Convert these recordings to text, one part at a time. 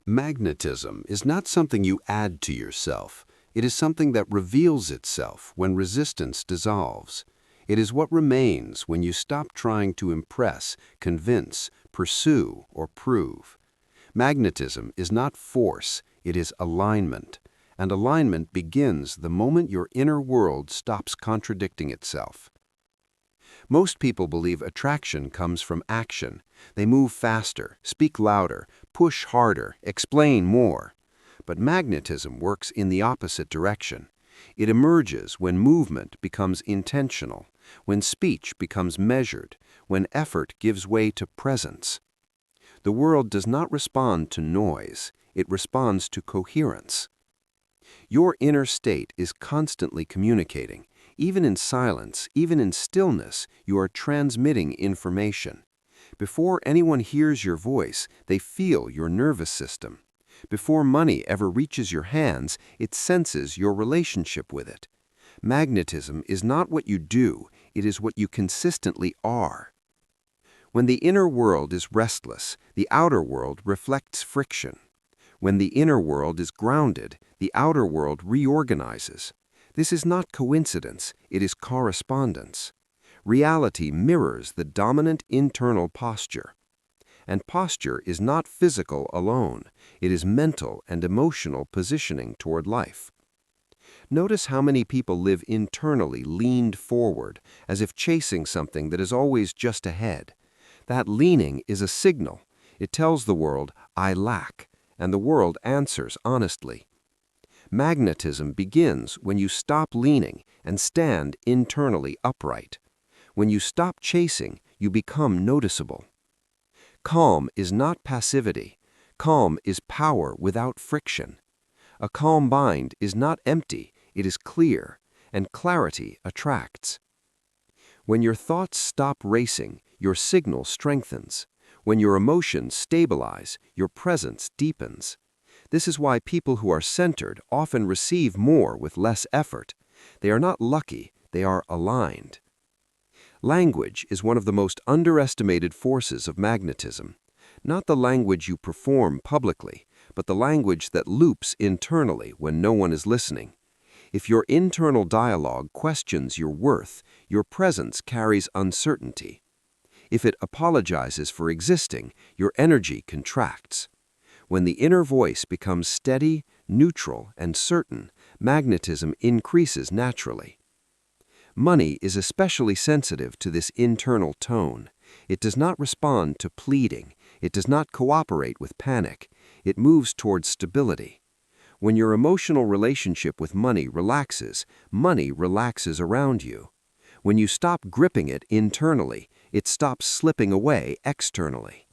Magnetism is not something you add to yourself. It is something that reveals itself when resistance dissolves. It is what remains when you stop trying to impress, convince, pursue, or prove. Magnetism is not force, it is alignment. And alignment begins the moment your inner world stops contradicting itself. Most people believe attraction comes from action. They move faster, speak louder, push harder, explain more. But magnetism works in the opposite direction. It emerges when movement becomes intentional, when speech becomes measured, when effort gives way to presence. The world does not respond to noise, it responds to coherence. Your inner state is constantly communicating. Even in silence, even in stillness, you are transmitting information. Before anyone hears your voice, they feel your nervous system. Before money ever reaches your hands, it senses your relationship with it. Magnetism is not what you do, it is what you consistently are. When the inner world is restless, the outer world reflects friction. When the inner world is grounded, the outer world reorganizes. This is not coincidence, it is correspondence. Reality mirrors the dominant internal posture. And posture is not physical alone, it is mental and emotional positioning toward life. Notice how many people live internally leaned forward, as if chasing something that is always just ahead. That leaning is a signal. It tells the world, I lack, and the world answers honestly. Magnetism begins when you stop leaning and stand internally upright. When you stop chasing, you become noticeable. Calm is not passivity. Calm is power without friction. A calm mind is not empty, it is clear, and clarity attracts. When your thoughts stop racing, your signal strengthens. When your emotions stabilize, your presence deepens. This is why people who are centered often receive more with less effort. They are not lucky, they are aligned. Language is one of the most underestimated forces of magnetism. Not the language you perform publicly, but the language that loops internally when no one is listening. If your internal dialogue questions your worth, your presence carries uncertainty. If it apologizes for existing, your energy contracts. When the inner voice becomes steady, neutral, and certain, magnetism increases naturally. Money is especially sensitive to this internal tone. It does not respond to pleading. It does not cooperate with panic. It moves towards stability. When your emotional relationship with money relaxes around you. When you stop gripping it internally, it stops slipping away externally.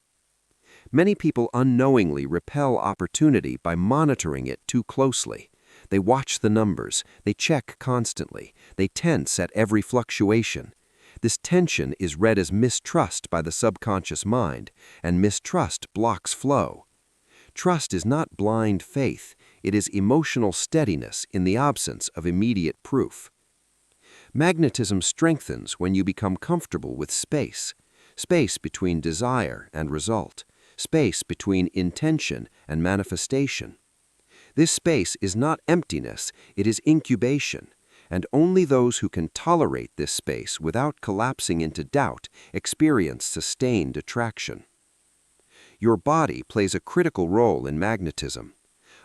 Many people unknowingly repel opportunity by monitoring it too closely. They watch the numbers, they check constantly, they tense at every fluctuation. This tension is read as mistrust by the subconscious mind, and mistrust blocks flow. Trust is not blind faith, it is emotional steadiness in the absence of immediate proof. Magnetism strengthens when you become comfortable with space between desire and result. Space between intention and manifestation. This space is not emptiness, it is incubation, and only those who can tolerate this space without collapsing into doubt experience sustained attraction. Your body plays a critical role in magnetism.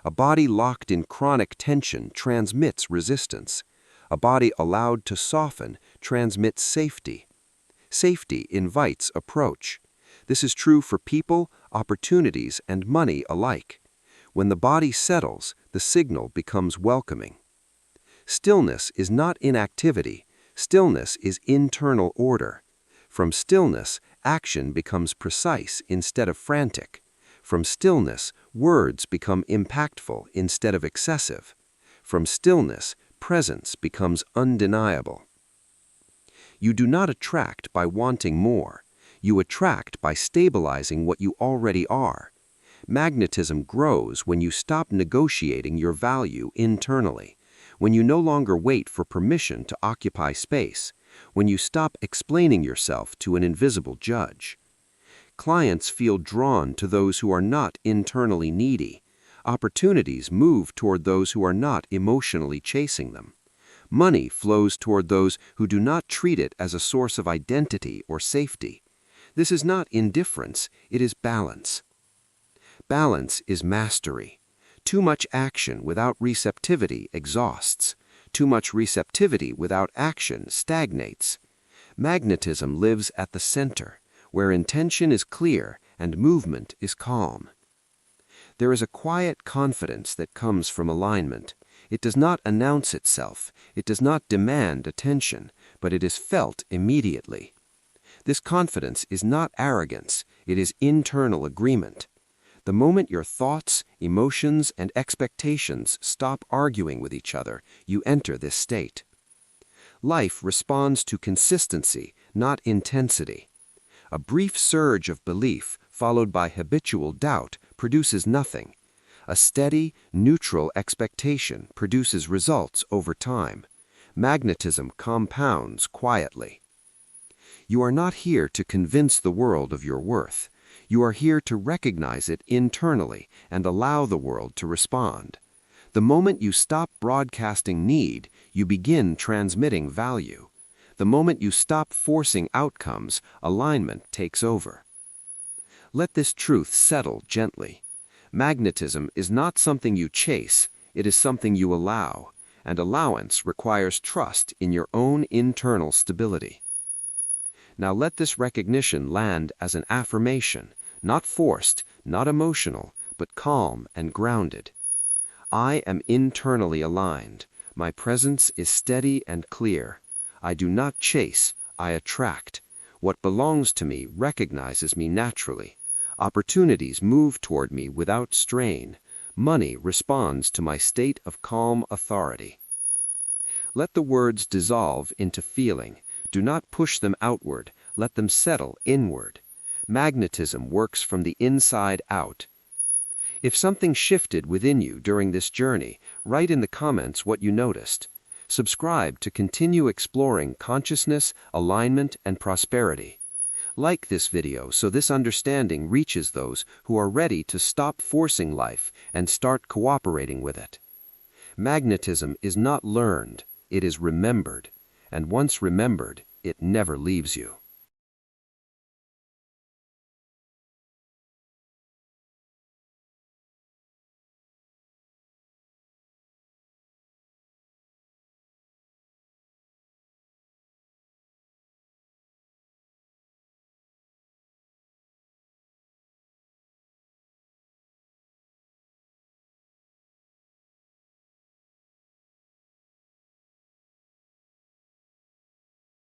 A body locked in chronic tension transmits resistance. A body allowed to soften transmits safety. Safety invites approach. This is true for people, opportunities, and money alike. When the body settles, the signal becomes welcoming. Stillness is not inactivity. Stillness is internal order. From stillness, action becomes precise instead of frantic. From stillness, words become impactful instead of excessive. From stillness, presence becomes undeniable. You do not attract by wanting more. You attract by stabilizing what you already are. Magnetism grows when you stop negotiating your value internally, when you no longer wait for permission to occupy space, when you stop explaining yourself to an invisible judge. Clients feel drawn to those who are not internally needy. Opportunities move toward those who are not emotionally chasing them. Money flows toward those who do not treat it as a source of identity or safety. This is not indifference, it is balance. Balance is mastery. Too much action without receptivity exhausts. Too much receptivity without action stagnates. Magnetism lives at the center, where intention is clear and movement is calm. There is a quiet confidence that comes from alignment. It does not announce itself, it does not demand attention, but it is felt immediately. This confidence is not arrogance, it is internal agreement. The moment your thoughts, emotions, and expectations stop arguing with each other, you enter this state. Life responds to consistency, not intensity. A brief surge of belief, followed by habitual doubt, produces nothing. A steady, neutral expectation produces results over time. Magnetism compounds quietly. You are not here to convince the world of your worth. You are here to recognize it internally and allow the world to respond. The moment you stop broadcasting need, you begin transmitting value. The moment you stop forcing outcomes, alignment takes over. Let this truth settle gently. Magnetism is not something you chase, it is something you allow, and allowance requires trust in your own internal stability. Now let this recognition land as an affirmation, not forced, not emotional, but calm and grounded. I am internally aligned. My presence is steady and clear. I do not chase, I attract. What belongs to me recognizes me naturally. Opportunities move toward me without strain. Money responds to my state of calm authority. Let the words dissolve into feeling. Do not push them outward. Let them settle inward. Magnetism works from the inside out. If something shifted within you during this journey, write in the comments what you noticed. Subscribe to continue exploring consciousness, alignment, and prosperity. Like this video so this understanding reaches those who are ready to stop forcing life and start cooperating with it. Magnetism is not learned, it is remembered, and once remembered, it never leaves you.